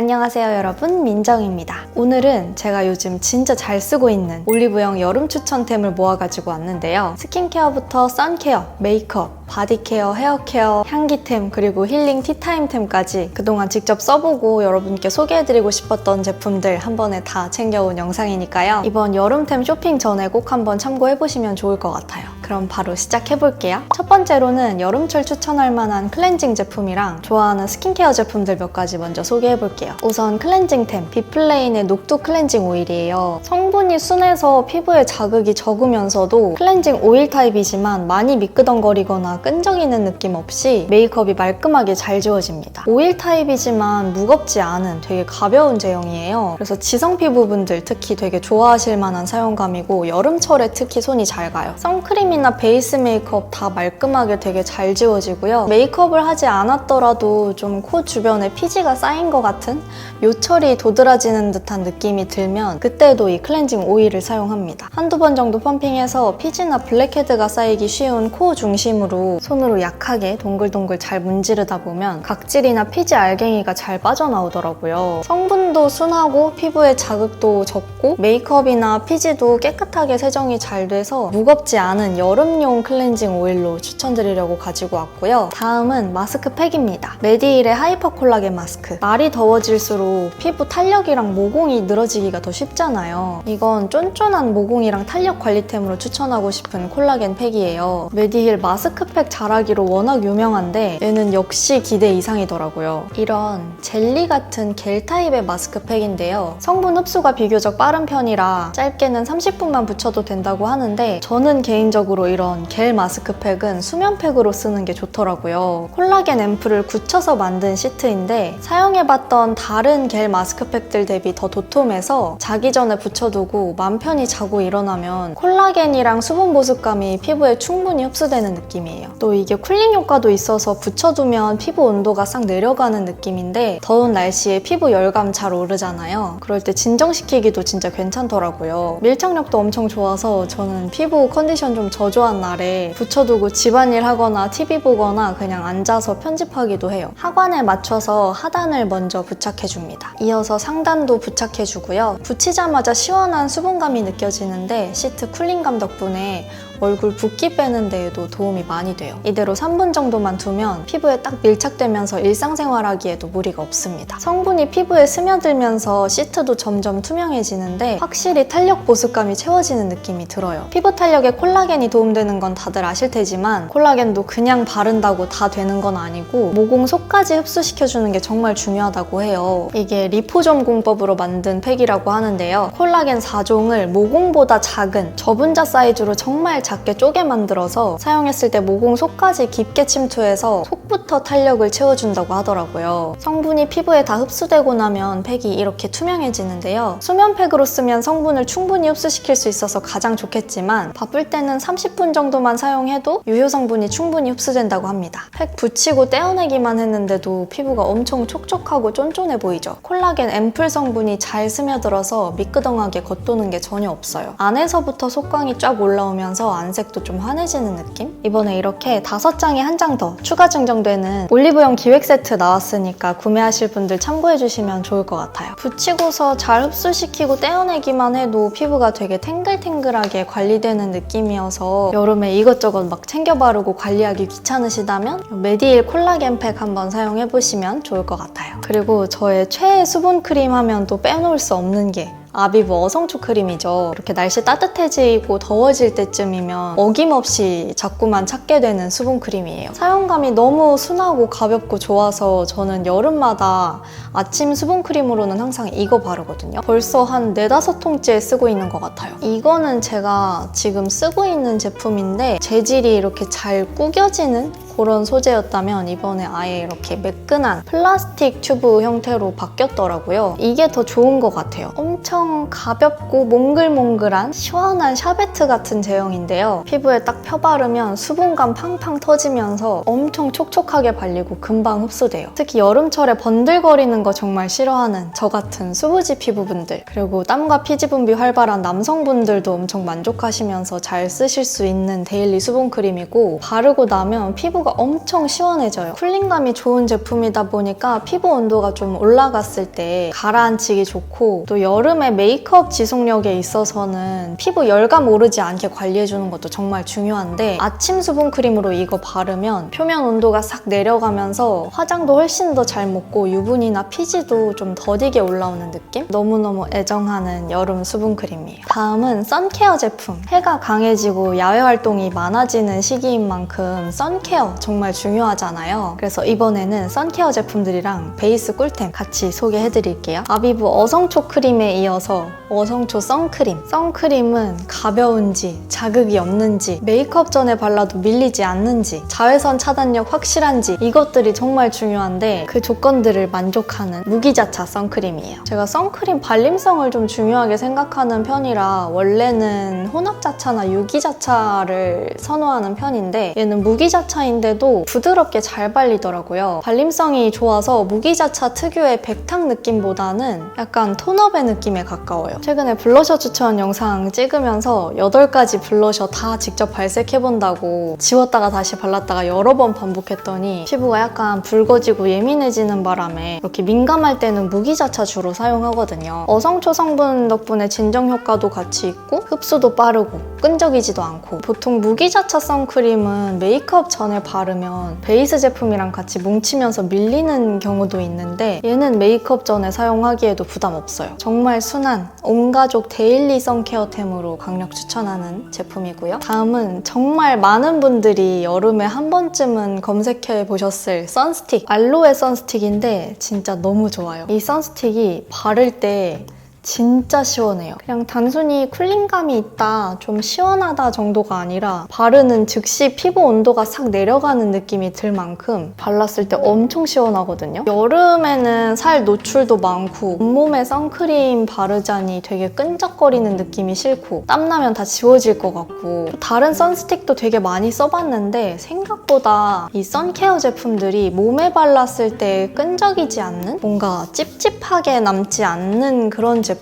안녕하세요 여러분, 민정입니다. 오늘은 제가 요즘 진짜 잘 쓰고 있는 올리브영 여름 추천템을 모아가지고 왔는데요. 스킨케어부터 선케어, 메이크업, 바디케어, 헤어케어, 향기템, 그리고 힐링 티타임템까지 그동안 직접 써보고 여러분께 소개해드리고 싶었던 제품들 한 번에 다 챙겨온 영상이니까요. 이번 여름템 쇼핑 전에 꼭 한번 참고해보시면 좋을 것 같아요. 그럼 바로 시작해볼게요. 첫 번째로는 여름철 추천할 만한 클렌징 제품이랑 좋아하는 스킨케어 제품들 몇 가지 먼저 소개해볼게요. 우선 클렌징템, 비플레인의 녹두 클렌징 오일이에요. 성분이 순해서 피부에 자극이 적으면서도 클렌징 오일 타입이지만 많이 미끄덩거리거나 끈적이는 느낌 없이 메이크업이 말끔하게 잘 지워집니다. 오일 타입이지만 무겁지 않은 되게 가벼운 제형이에요. 그래서 지성 피부분들 특히 되게 좋아하실 만한 사용감이고 여름철에 특히 손이 잘 가요. 선크림이나 베이스 메이크업 다 말끔하게 되게 잘 지워지고요. 메이크업을 하지 않았더라도 좀 코 주변에 피지가 쌓인 것 같은 요철이 도드라지는 듯한 느낌이 들면 그때도 이 클렌징 오일을 사용합니다. 한두 번 정도 펌핑해서 피지나 블랙헤드가 쌓이기 쉬운 코 중심으로 손으로 약하게 동글동글 잘 문지르다 보면 각질이나 피지 알갱이가 잘 빠져나오더라고요. 성분도 순하고 피부에 자극도 적고 메이크업이나 피지도 깨끗하게 세정이 잘 돼서 무겁지 않은 여름용 클렌징 오일로 추천드리려고 가지고 왔고요. 다음은 마스크팩입니다. 메디힐의 하이퍼 콜라겐 마스크. 날이 더워질수록 피부 탄력이랑 모공이 늘어지기가 더 쉽잖아요. 이건 쫀쫀한 모공이랑 탄력 관리템으로 추천하고 싶은 콜라겐 팩이에요. 메디힐 마스크팩 잘하기로 워낙 유명한데 얘는 역시 기대 이상이더라고요. 이런 젤리 같은 겔 타입의 마스크팩인데요. 성분 흡수가 비교적 빠른 편이라 짧게는 30분만 붙여도 된다고 하는데 저는 개인적으로 이런 겔 마스크팩은 수면팩으로 쓰는 게 좋더라고요. 콜라겐 앰플을 굳혀서 만든 시트인데 사용해봤던 다른 겔 마스크팩들 대비 더 도톰해서 자기 전에 붙여두고 맘 편히 자고 일어나면 콜라겐이랑 수분 보습감이 피부에 충분히 흡수되는 느낌이에요. 또 이게 쿨링 효과도 있어서 붙여두면 피부 온도가 싹 내려가는 느낌인데 더운 날씨에 피부 열감 잘 오르잖아요. 그럴 때 진정시키기도 진짜 괜찮더라고요. 밀착력도 엄청 좋아서 저는 피부 컨디션 좀 저조한 날에 붙여두고 집안일 하거나 TV 보거나 그냥 앉아서 편집하기도 해요. 하관에 맞춰서 하단을 먼저 부착해줍니다. 이어서 상단도 부착해주고요. 붙이자마자 시원한 수분감이 느껴지는데 시트 쿨링감 덕분에 얼굴 붓기 빼는 데에도 도움이 많이 돼요. 이대로 3분 정도만 두면 피부에 딱 밀착되면서 일상생활하기에도 무리가 없습니다. 성분이 피부에 스며들면서 시트도 점점 투명해지는데 확실히 탄력 보습감이 채워지는 느낌이 들어요. 피부 탄력에 콜라겐이 도움되는 건 다들 아실 테지만 콜라겐도 그냥 바른다고 다 되는 건 아니고 모공 속까지 흡수시켜주는 게 정말 중요하다고 해요. 이게 리포점 공법으로 만든 팩이라고 하는데요. 콜라겐 4종을 모공보다 작은 저분자 사이즈로 정말 작게 쪼개 만들어서 사용했을 때 모공 속까지 깊게 침투해서 속부터 탄력을 채워준다고 하더라고요. 성분이 피부에 다 흡수되고 나면 팩이 이렇게 투명해지는데요. 수면팩으로 쓰면 성분을 충분히 흡수시킬 수 있어서 가장 좋겠지만 바쁠 때는 30분 정도만 사용해도 유효 성분이 충분히 흡수된다고 합니다. 팩 붙이고 떼어내기만 했는데도 피부가 엄청 촉촉하고 쫀쫀해 보이죠? 콜라겐 앰플 성분이 잘 스며들어서 미끄덩하게 겉도는 게 전혀 없어요. 안에서부터 속광이 쫙 올라오면서 안색도 좀 환해지는 느낌? 이번에 이렇게 5장에 한 장 더 추가 증정되는 올리브영 기획 세트 나왔으니까 구매하실 분들 참고해주시면 좋을 것 같아요. 붙이고서 잘 흡수시키고 떼어내기만 해도 피부가 되게 탱글탱글하게 관리되는 느낌이어서 여름에 이것저것 막 챙겨 바르고 관리하기 귀찮으시다면 메디힐 콜라겐 팩 한번 사용해보시면 좋을 것 같아요. 그리고 저의 최애 수분 크림 하면 또 빼놓을 수 없는 게 아비브 어성초 크림이죠. 이렇게 날씨 따뜻해지고 더워질 때쯤이면 어김없이 자꾸만 찾게 되는 수분 크림이에요. 사용감이 너무 순하고 가볍고 좋아서 저는 여름마다 아침 수분 크림으로는 항상 이거 바르거든요. 벌써 한 4-5통째 쓰고 있는 것 같아요. 이거는 제가 지금 쓰고 있는 제품인데 재질이 이렇게 잘 구겨지는 그런 소재였다면 이번에 아예 이렇게 매끈한 플라스틱 튜브 형태로 바뀌었더라고요. 이게 더 좋은 것 같아요. 엄청 가볍고 몽글몽글한 시원한 샤베트 같은 제형인데요. 피부에 딱 펴바르면 수분감 팡팡 터지면서 엄청 촉촉하게 발리고 금방 흡수돼요. 특히 여름철에 번들거리는 거 정말 싫어하는 저 같은 수부지 피부분들, 그리고 땀과 피지 분비 활발한 남성분들도 엄청 만족하시면서 잘 쓰실 수 있는 데일리 수분 크림이고 바르고 나면 피부가 피부가 엄청 시원해져요. 쿨링감이 좋은 제품이다 보니까 피부 온도가 좀 올라갔을 때 가라앉히기 좋고, 또 여름에 메이크업 지속력에 있어서는 피부 열감 오르지 않게 관리해주는 것도 정말 중요한데, 아침 수분크림으로 이거 바르면 표면 온도가 싹 내려가면서 화장도 훨씬 더 잘 먹고 유분이나 피지도 좀 더디게 올라오는 느낌? 너무너무 애정하는 여름 수분크림이에요. 다음은 선케어 제품. 해가 강해지고 야외 활동이 많아지는 시기인 만큼 선케어 정말 중요하잖아요. 그래서 이번에는 선케어 제품들이랑 베이스 꿀템 같이 소개해드릴게요. 아비브 어성초 크림에 이어서 어성초 선크림. 선크림은 가벼운지 자극이 없는지, 메이크업 전에 발라도 밀리지 않는지, 자외선 차단력 확실한지, 이것들이 정말 중요한데 그 조건들을 만족하는 무기자차 선크림이에요. 제가 선크림 발림성을 좀 중요하게 생각하는 편이라 원래는 혼합자차나 유기자차를 선호하는 편인데, 얘는 무기자차인데도 부드럽게 잘 발리더라고요. 발림성이 좋아서 무기자차 특유의 백탁 느낌보다는 약간 톤업의 느낌에 가까워요. 최근에 블러셔 추천 영상 찍으면서 8가지 블러셔 다 직접 발색해본다고 지웠다가 다시 발랐다가 여러 번 반복했더니 피부가 약간 붉어지고 예민해지는 바람에 이렇게 민감할 때는 무기자차 주로 사용하거든요. 어성초 성분 덕분에 진정 효과도 같이 있고 흡수도 빠르고 끈적이지도 않고, 보통 무기자차 선크림은 메이크업 전에 바르면 베이스 제품이랑 같이 뭉치면서 밀리는 경우도 있는데 얘는 메이크업 전에 사용하기에도 부담 없어요. 정말 순한 온가족 데일리 선케어템으로 강력 추천하는 제품이고요. 다음은 정말 많은 분들이 여름에 한 번쯤은 검색해 보셨을 선스틱. 알로에 선스틱인데 진짜 너무 좋아요. 이 선스틱이 바를 때 진짜 시원해요. 그냥 단순히 쿨링감이 있다, 좀 시원하다 정도가 아니라 바르는 즉시 피부 온도가 싹 내려가는 느낌이 들 만큼 발랐을 때 엄청 시원하거든요. 여름에는 살 노출도 많고 온몸에 선크림 바르자니 되게 끈적거리는 느낌이 싫고 땀나면 다 지워질 것 같고, 다른 선스틱도 되게 많이 써봤는데 생각보다 이 선케어 제품들이 몸에 발랐을 때 끈적이지 않는, 뭔가 찝찝하게 남지 않는 그런 제품들이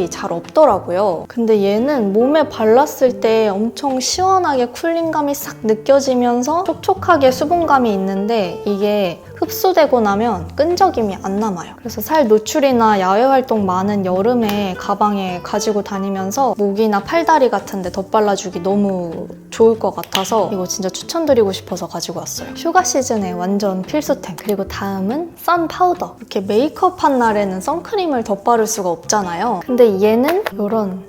잘 없더라고요. 근데 얘는 몸에 발랐을 때 엄청 시원하게 쿨링감이 싹 느껴지면서 촉촉하게 수분감이 있는데 이게 흡수되고 나면 끈적임이 안 남아요. 그래서 살 노출이나 야외 활동 많은 여름에 가방에 가지고 다니면서 목이나 팔다리 같은 데 덧발라주기 너무 좋을 것 같아서 이거 진짜 추천드리고 싶어서 가지고 왔어요. 휴가 시즌에 완전 필수템. 그리고 다음은 선 파우더. 이렇게 메이크업 한 날에는 선크림을 덧바를 수가 없잖아요. 근데 얘는 이런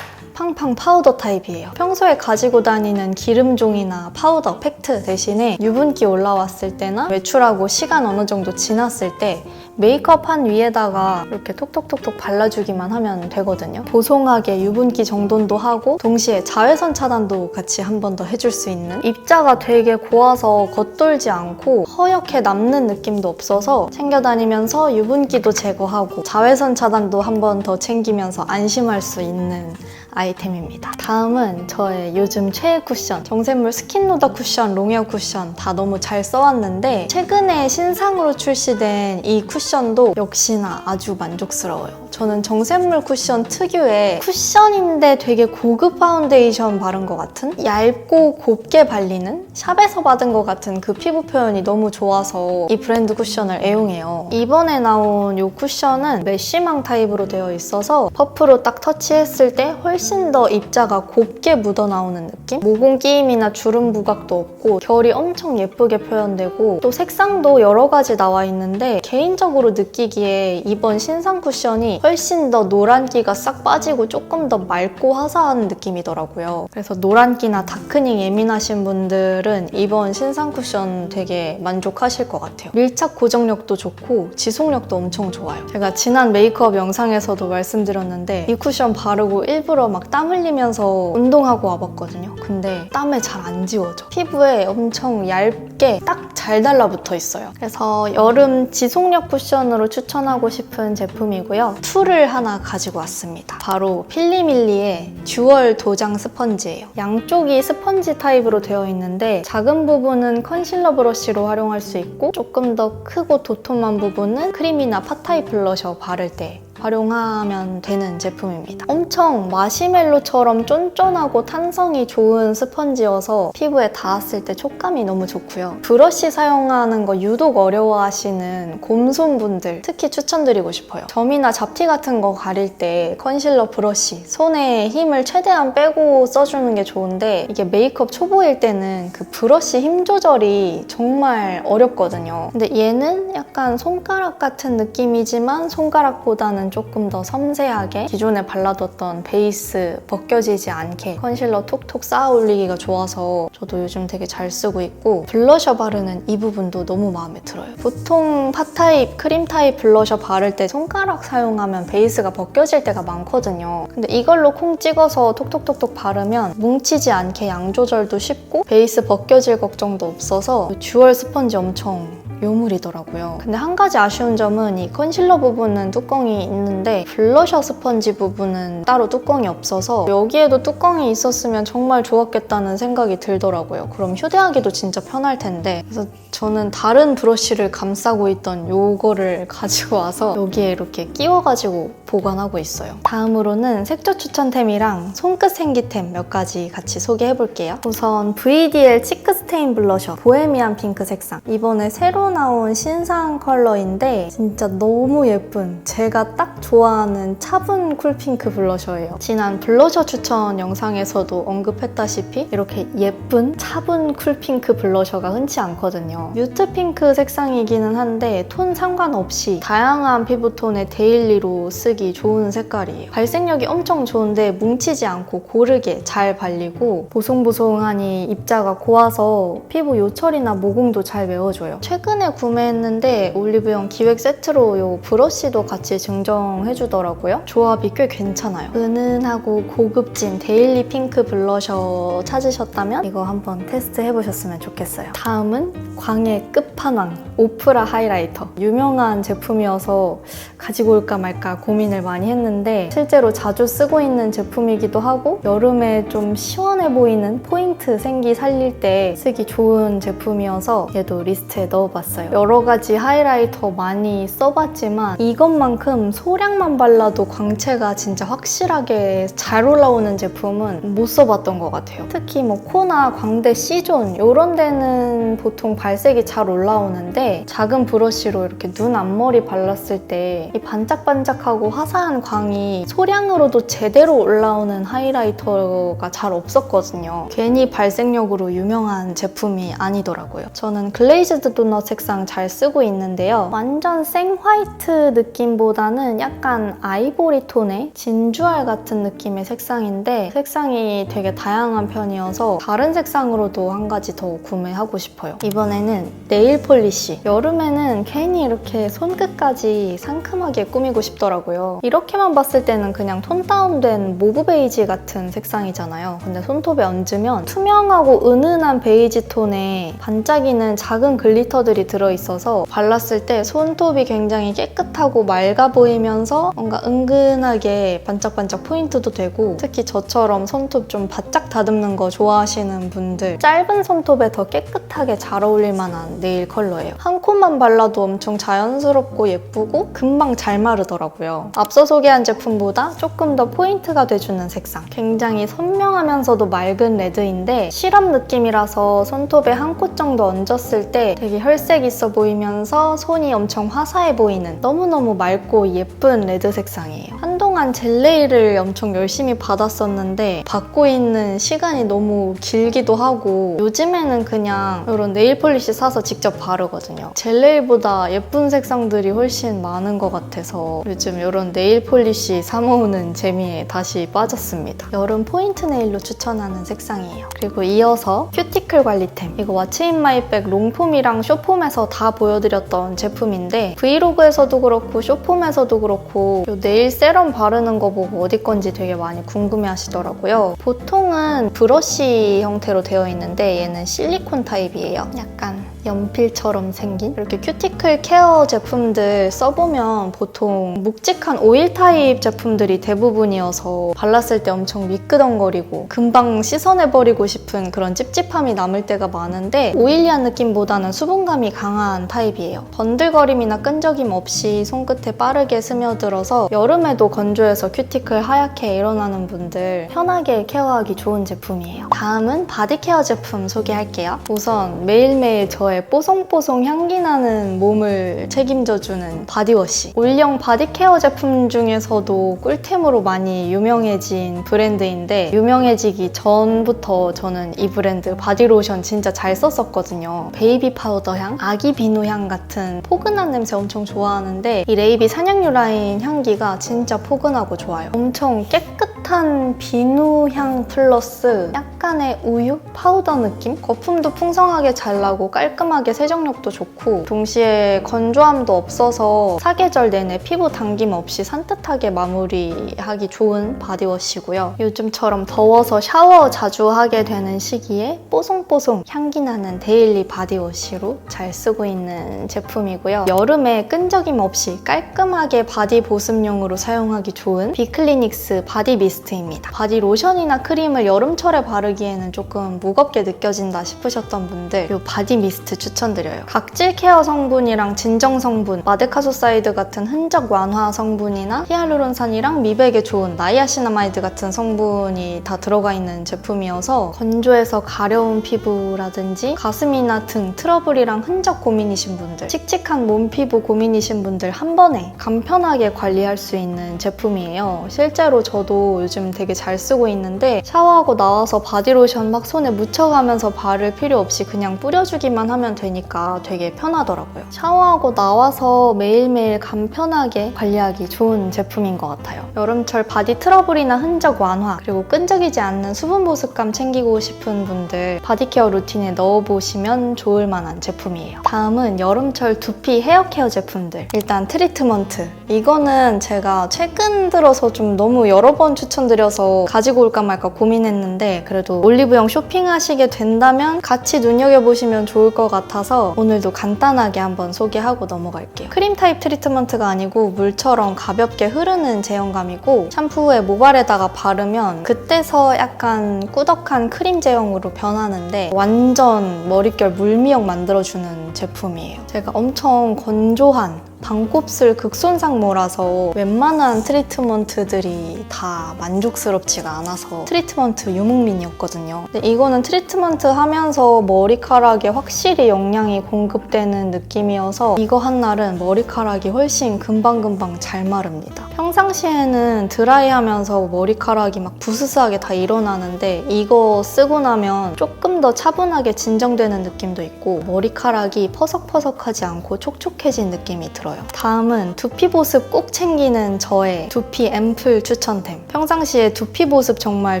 팡팡 파우더 타입이에요. 평소에 가지고 다니는 기름종이나 파우더, 팩트 대신에 유분기 올라왔을 때나 외출하고 시간 어느 정도 지났을 때 메이크업 한 위에다가 이렇게 톡톡톡톡 발라주기만 하면 되거든요. 보송하게 유분기 정돈도 하고 동시에 자외선 차단도 같이 한 번 더 해줄 수 있는, 입자가 되게 고와서 겉돌지 않고 허옇게 남는 느낌도 없어서 챙겨 다니면서 유분기도 제거하고 자외선 차단도 한 번 더 챙기면서 안심할 수 있는 아이템입니다. 다음은 저의 요즘 최애 쿠션, 정샘물 스킨로더 쿠션, 롱웨어 쿠션 다 너무 잘 써왔는데 최근에 신상으로 출시된 이 쿠션도 역시나 아주 만족스러워요. 저는 정샘물 쿠션 특유의 쿠션인데 되게 고급 파운데이션 바른 것 같은, 얇고 곱게 발리는, 샵에서 받은 것 같은 그 피부 표현이 너무 좋아서 이 브랜드 쿠션을 애용해요. 이번에 나온 이 쿠션은 메쉬망 타입으로 되어 있어서 퍼프로 딱 터치했을 때 훨씬 더 입자가 곱게 묻어나오는 느낌? 모공 끼임이나 주름 부각도 없고 결이 엄청 예쁘게 표현되고, 또 색상도 여러 가지 나와 있는데 개인적으로 느끼기에 이번 신상 쿠션이 훨씬 더 노란기가 싹 빠지고 조금 더 맑고 화사한 느낌이더라고요. 그래서 노란기나 다크닝 예민하신 분들은 이번 신상 쿠션 되게 만족하실 것 같아요. 밀착 고정력도 좋고 지속력도 엄청 좋아요. 제가 지난 메이크업 영상에서도 말씀드렸는데 이 쿠션 바르고 일부러 막 땀 흘리면서 운동하고 와봤거든요. 근데 땀에 잘 안 지워져. 피부에 엄청 얇게 딱 잘 달라붙어 있어요. 그래서 여름 지속력 쿠션으로 추천하고 싶은 제품이고요. 툴을 하나 가지고 왔습니다. 바로 필리밀리의 듀얼 도장 스펀지예요. 양쪽이 스펀지 타입으로 되어 있는데 작은 부분은 컨실러 브러쉬로 활용할 수 있고 조금 더 크고 도톰한 부분은 크림이나 팟 타입 블러셔 바를 때 활용하면 되는 제품입니다. 엄청 마시멜로처럼 쫀쫀하고 탄성이 좋은 스펀지여서 피부에 닿았을 때 촉감이 너무 좋고요. 브러쉬 사용하는 거 유독 어려워하시는 곰손분들 특히 추천드리고 싶어요. 점이나 잡티 같은 거 가릴 때 컨실러 브러쉬, 손에 힘을 최대한 빼고 써주는 게 좋은데 이게 메이크업 초보일 때는 그 브러쉬 힘 조절이 정말 어렵거든요. 근데 얘는 약간 손가락 같은 느낌이지만 손가락보다는 조금 더 섬세하게 기존에 발라뒀던 베이스 벗겨지지 않게 컨실러 톡톡 쌓아 올리기가 좋아서 저도 요즘 되게 잘 쓰고 있고, 블러셔 바르는 이 부분도 너무 마음에 들어요. 보통 파 타입, 크림 타입 블러셔 바를 때 손가락 사용하면 베이스가 벗겨질 때가 많거든요. 근데 이걸로 콩 찍어서 톡톡톡톡 바르면 뭉치지 않게 양 조절도 쉽고 베이스 벗겨질 걱정도 없어서 듀얼 스펀지 엄청 요물이더라고요. 근데 한 가지 아쉬운 점은 이 컨실러 부분은 뚜껑이 있는데 블러셔 스펀지 부분은 따로 뚜껑이 없어서 여기에도 뚜껑이 있었으면 정말 좋았겠다는 생각이 들더라고요. 그럼 휴대하기도 진짜 편할 텐데. 그래서 저는 다른 브러쉬를 감싸고 있던 요거를 가지고 와서 여기에 이렇게 끼워가지고 보관하고 있어요. 다음으로는 색조 추천템이랑 손끝 생기템 몇 가지 같이 소개해볼게요. 우선 VDL 치크 스테인 블러셔 보헤미안 핑크 색상. 이번에 새로 나온 신상 컬러인데 진짜 너무 예쁜, 제가 딱 좋아하는 차분 쿨핑크 블러셔예요. 지난 블러셔 추천 영상에서도 언급했다시피 이렇게 예쁜 차분 쿨핑크 블러셔가 흔치 않거든요. 뮤트 핑크 색상이기는 한데 톤 상관없이 다양한 피부톤의 데일리로 쓰기 좋은 색깔이에요. 발색력이 엄청 좋은데 뭉치지 않고 고르게 잘 발리고 보송보송하니 입자가 고와서 피부 요철이나 모공도 잘 메워줘요. 최근에 구매했는데 올리브영 기획 세트로 이 브러쉬도 같이 증정해주더라고요. 조합이 꽤 괜찮아요. 은은하고 고급진 데일리 핑크 블러셔 찾으셨다면 이거 한번 테스트해보셨으면 좋겠어요. 다음은 광의 끝판왕 오프라 하이라이터. 유명한 제품이어서 가지고 올까 말까 고민을 많이 했는데 실제로 자주 쓰고 있는 제품이기도 하고 여름에 좀 시원해 보이는 포인트 생기 살릴 때 쓰기 좋은 제품이어서 얘도 리스트에 넣어봤어요. 여러 가지 하이라이터 많이 써봤지만 이것만큼 소량만 발라도 광채가 진짜 확실하게 잘 올라오는 제품은 못 써봤던 것 같아요. 특히 뭐 코나 광대 C존 이런 데는 보통 발색이 잘 올라오는데 작은 브러쉬로 이렇게 눈 앞머리 발랐을 때 이 반짝반짝하고 화사한 광이 소량으로도 제대로 올라오는 하이라이터가 잘 없었거든요. 괜히 발색력으로 유명한 제품이 아니더라고요. 저는 글레이즈드 도넛 색상 잘 쓰고 있는데요. 완전 생 화이트 느낌보다는 약간 아이보리 톤의 진주알 같은 느낌의 색상인데 색상이 되게 다양한 편이어서 다른 색상으로도 한 가지 더 구매하고 싶어요. 이번에는 네일 폴리쉬. 여름에는 괜히 이렇게 손끝까지 상큼하게 꾸미고 싶더라고요. 이렇게만 봤을 때는 그냥 톤 다운된 모브 베이지 같은 색상이잖아요. 근데 손톱에 얹으면 투명하고 은은한 베이지 톤에 반짝이는 작은 글리터들이 들어있어서 발랐을 때 손톱이 굉장히 깨끗하고 맑아 보이면서 뭔가 은근하게 반짝반짝 포인트도 되고, 특히 저처럼 손톱 좀 바짝 다듬는 거 좋아하시는 분들 짧은 손톱에 더 깨끗하게 잘 어울릴 만한 네일 컬러예요. 한 콧만 발라도 엄청 자연스럽고 예쁘고 금방 잘 마르더라고요. 앞서 소개한 제품보다 조금 더 포인트가 돼주는 색상. 굉장히 선명하면서도 맑은 레드인데 시럽 느낌이라서 손톱에 한 콧 정도 얹었을 때 되게 혈색 있어 보이면서 손이 엄청 화사해 보이는 너무너무 맑고 예쁜 레드 색상이에요. 한동안 젤네일을 엄청 열심히 받았었는데 받고 있는 시간이 너무 길기도 하고 요즘에는 그냥 이런 네일 폴리시 사서 직접 바르거든요. 젤네일보다 예쁜 색상들이 훨씬 많은 것 같아서 요즘 이런 네일 폴리시 사 모으는 재미에 다시 빠졌습니다. 여름 포인트 네일로 추천하는 색상이에요. 그리고 이어서 큐티클 관리템. 이거 왓츠인마이백 롱폼이랑 쇼폼에서 다 보여드렸던 제품인데 브이로그에서도 그렇고 쇼폼에서도 그렇고 이 네일 세럼 바르는 거 보고 어디 건지 되게 많이 궁금해 하시더라고요. 보통은 브러쉬 형태로 되어 있는데 얘는 실리콘 타입이에요. 약간 연필처럼 생긴 이렇게 큐티클 케어 제품들 써보면 보통 묵직한 오일 타입 제품들이 대부분이어서 발랐을 때 엄청 미끄덩거리고 금방 씻어내버리고 싶은 그런 찝찝함이 남을 때가 많은데 오일리한 느낌보다는 수분감이 강한 타입이에요. 번들거림이나 끈적임 없이 손끝에 빠르게 스며들어서 여름에도 건조해서 큐티클 하얗게 일어나는 분들 편하게 케어하기 좋은 제품이에요. 다음은 바디 케어 제품 소개할게요. 우선 매일매일 저의 뽀송뽀송 향기 나는 몸을 책임져주는 바디워시. 올영 바디 케어 제품 중에서도 꿀템으로 많이 유명해진 브랜드인데 유명해지기 전부터 저는 이 브랜드 바디로션 진짜 잘 썼었거든요. 베이비 파우더 향, 아기 비누 향 같은 포근한 냄새 엄청 좋아하는데 이 레이비 산양유 라인 향기가 진짜 포근하고 좋아요. 엄청 깨끗한 비누 향 플러스 약간의 우유? 파우더 느낌? 거품도 풍성하게 잘 나고 깔끔하게 세정력도 좋고 동시에 건조함도 없어서 사계절 내내 피부 당김 없이 산뜻하게 마무리하기 좋은 바디워시고요. 요즘처럼 더워서 샤워 자주 하게 되는 시기에 뽀송뽀송 향기 나는 데일리 바디워시로 잘 쓰고 있는 제품이고요. 여름에 끈적임 없이 깔끔하게 바디 보습용으로 사용하기 좋은 비클리닉스 바디 미스트입니다. 바디 로션이나 크림을 여름철에 바르기에는 조금 무겁게 느껴진다 싶으셨던 분들 이 바디 미스트 추천드려요. 각질 케어 성분이랑 진정 성분, 마데카소사이드 같은 흔적 완화 성분이나 히알루론산이랑 미백에 좋은 나이아시나마이드 같은 성분이 다 들어가 있는 제품이어서 건조해서 가려운 피부라든지 가슴이나 등 트러블이랑 흔적 고민이신 분들, 칙칙한 몸 피부 고민이신 분들 한 번에 간편하게 관리할 수 있는 제품이에요. 실제로 저도 요즘 되게 잘 쓰고 있는데 샤워하고 나와서 바디로션 막 손에 묻혀가면서 바를 필요 없이 그냥 뿌려주기만 하면 되니까 되게 편하더라고요. 샤워하고 나와서 매일매일 간편하게 관리하기 좋은 제품인 것 같아요. 여름철 바디 트러블이나 흔적 완화 그리고 끈적이지 않는 수분 보습감 챙기고 싶은 분들 바디케어 루틴에 넣어보시면 좋을 만한 제품이에요. 다음은 여름철 두피 헤어케어 제품들. 일단 트리트먼트. 이거는 제가 최근 들어서 좀 너무 여러 번 추천드려서 가지고 올까 말까 고민했는데 그래도 올리브영 쇼핑하시게 된다면 같이 눈여겨보시면 좋을 것 같아서 오늘도 간단하게 한번 소개하고 넘어갈게요. 크림 타입 트리트먼트가 아니고 물처럼 가볍게 흐르는 제형감이고 샴푸 후에 모발에다가 바르면 그때서 약간 꾸덕한 크림 제형으로 변하는데 완전 머릿결 물미역 만들어주는 제품이에요. 제가 엄청 건조한 반곱슬 극손상모라서 웬만한 트리트먼트들이 다 만족스럽지가 않아서 트리트먼트 유목민이었거든요. 근데 이거는 트리트먼트 하면서 머리카락에 확실히 영양이 공급되는 느낌이어서 이거 한 날은 머리카락이 훨씬 금방금방 잘 마릅니다. 평상시에는 드라이하면서 머리카락이 막 부스스하게 다 일어나는데 이거 쓰고 나면 조금 더 차분하게 진정되는 느낌도 있고 머리카락이 퍼석퍼석하지 않고 촉촉해진 느낌이 들어요. 다음은 두피 보습 꼭 챙기는 저의 두피 앰플 추천템. 평상시에 두피 보습 정말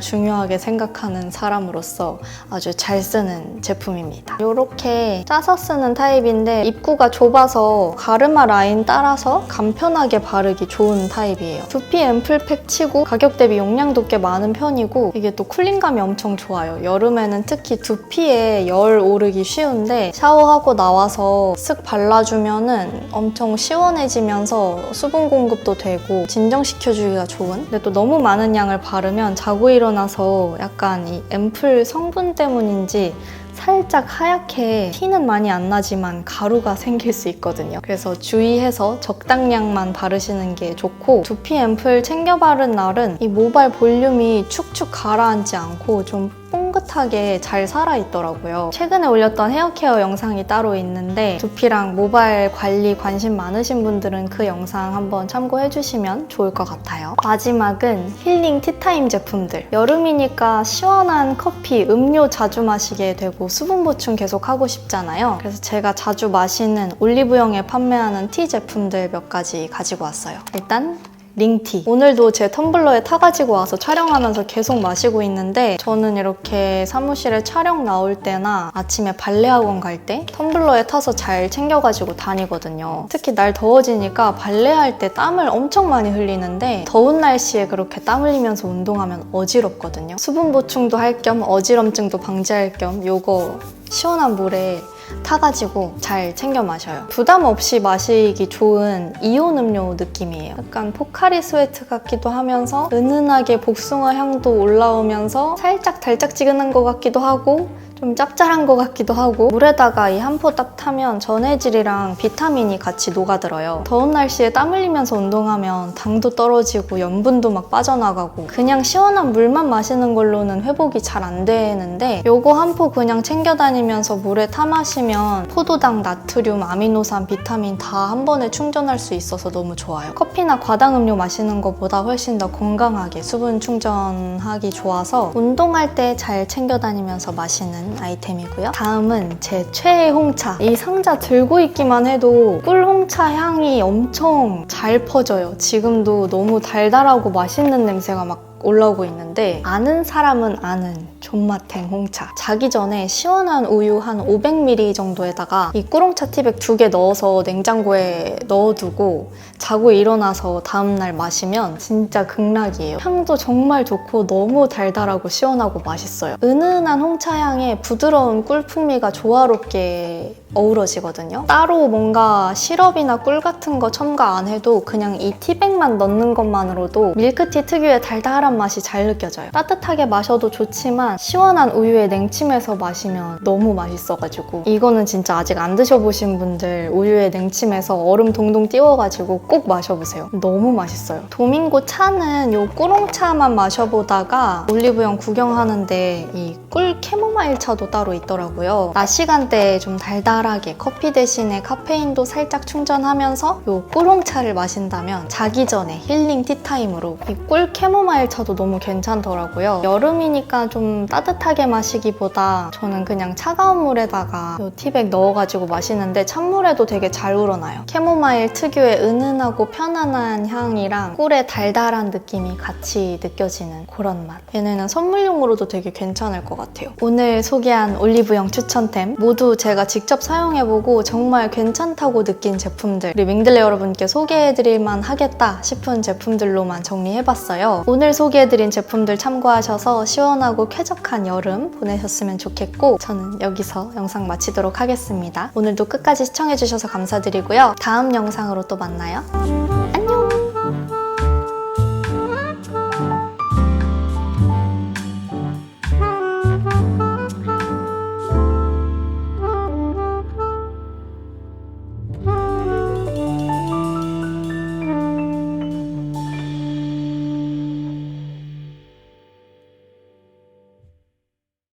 중요하게 생각하는 사람으로서 아주 잘 쓰는 제품입니다. 이렇게 짜서 쓰는 타입인데 입구가 좁아서 가르마 라인 따라서 간편하게 바르기 좋은 타입이에요. 두피 앰플팩 치고 가격 대비 용량도 꽤 많은 편이고 이게 또 쿨링감이 엄청 좋아요. 여름에는 특히 두피에 열 오르기 쉬운데 샤워하고 나와서 쓱 발라주면은 엄청 시원해지면서 수분 공급도 되고 진정시켜주기가 좋은. 근데 또 너무 많은 양을 바르면 자고 일어나서 약간 이 앰플 성분 때문인지 살짝 하얗게 티는 많이 안 나지만 가루가 생길 수 있거든요. 그래서 주의해서 적당량만 바르시는 게 좋고 두피 앰플 챙겨 바른 날은 이 모발 볼륨이 축축 가라앉지 않고 좀 뽕긋하게 잘 살아있더라고요. 최근에 올렸던 헤어케어 영상이 따로 있는데 두피랑 모발 관리 관심 많으신 분들은 그 영상 한번 참고해주시면 좋을 것 같아요. 마지막은 힐링 티타임 제품들. 여름이니까 시원한 커피, 음료 자주 마시게 되고 수분 보충 계속 하고 싶잖아요. 그래서 제가 자주 마시는 올리브영에 판매하는 티 제품들 몇 가지 가지고 왔어요. 일단 링티. 오늘도 제 텀블러에 타가지고 와서 촬영하면서 계속 마시고 있는데 저는 이렇게 사무실에 촬영 나올 때나 아침에 발레 학원 갈 때 텀블러에 타서 잘 챙겨가지고 다니거든요. 특히 날 더워지니까 발레할 때 땀을 엄청 많이 흘리는데 더운 날씨에 그렇게 땀 흘리면서 운동하면 어지럽거든요. 수분 보충도 할 겸 어지럼증도 방지할 겸 요거 시원한 물에 타가지고 잘 챙겨 마셔요. 부담 없이 마시기 좋은 이온 음료 느낌이에요. 약간 포카리 스웨트 같기도 하면서 은은하게 복숭아 향도 올라오면서 살짝 달짝지근한 것 같기도 하고 좀 짭짤한 것 같기도 하고 물에다가 이 한 포 딱 타면 전해질이랑 비타민이 같이 녹아들어요. 더운 날씨에 땀 흘리면서 운동하면 당도 떨어지고 염분도 막 빠져나가고 그냥 시원한 물만 마시는 걸로는 회복이 잘 안 되는데 요거 한 포 그냥 챙겨 다니면서 물에 타 마시면 포도당, 나트륨, 아미노산, 비타민 다 한 번에 충전할 수 있어서 너무 좋아요. 커피나 과당 음료 마시는 것보다 훨씬 더 건강하게 수분 충전하기 좋아서 운동할 때 잘 챙겨 다니면서 마시는 아이템이고요. 다음은 제 최애 홍차. 이 상자 들고 있기만 해도 꿀 홍차 향이 엄청 잘 퍼져요. 지금도 너무 달달하고 맛있는 냄새가 막 올라오고 있는데 아는 사람은 아는 존맛탱 홍차. 자기 전에 시원한 우유 한 500ml 정도에다가 이 꿀홍차 티백 2개 넣어서 냉장고에 넣어두고 자고 일어나서 다음날 마시면 진짜 극락이에요. 향도 정말 좋고 너무 달달하고 시원하고 맛있어요. 은은한 홍차 향에 부드러운 꿀 풍미가 조화롭게 어우러지거든요. 따로 뭔가 시럽이나 꿀 같은 거 첨가 안 해도 그냥 이 티백만 넣는 것만으로도 밀크티 특유의 달달한 맛이 잘 느껴져요. 따뜻하게 마셔도 좋지만 시원한 우유에 냉침해서 마시면 너무 맛있어가지고 이거는 진짜 아직 안 드셔보신 분들 우유에 냉침해서 얼음 동동 띄워가지고 꼭 마셔보세요. 너무 맛있어요. 도밍고 차는 요 꿀홍차만 마셔보다가 올리브영 구경하는데 이 꿀 캐모마일 차도 따로 있더라고요. 낮 시간대에 좀 달달하게 커피 대신에 카페인도 살짝 충전하면서 요 꿀홍차를 마신다면 자기 전에 힐링 티타임으로 이 꿀 캐모마일 차도 너무 괜찮더라고요. 여름이니까 좀 따뜻하게 마시기보다 저는 그냥 차가운 물에다가 요 티백 넣어가지고 마시는데 찬물에도 되게 잘 우러나요. 캐모마일 특유의 은은하고 편안한 향이랑 꿀의 달달한 느낌이 같이 느껴지는 그런 맛. 얘네는 선물용으로도 되게 괜찮을 것 같아요. 오늘 소개한 올리브영 추천템 모두 제가 직접 사용해보고 정말 괜찮다고 느낀 제품들, 우리 밍들레 여러분께 소개해드릴만 하겠다 싶은 제품들로만 정리해봤어요. 오늘 소개해드린 제품들 참고하셔서 시원하고 쾌적한 여름 보내셨으면 좋겠고 저는 여기서 영상 마치도록 하겠습니다. 오늘도 끝까지 시청해주셔서 감사드리고요. 다음 영상으로 또 만나요.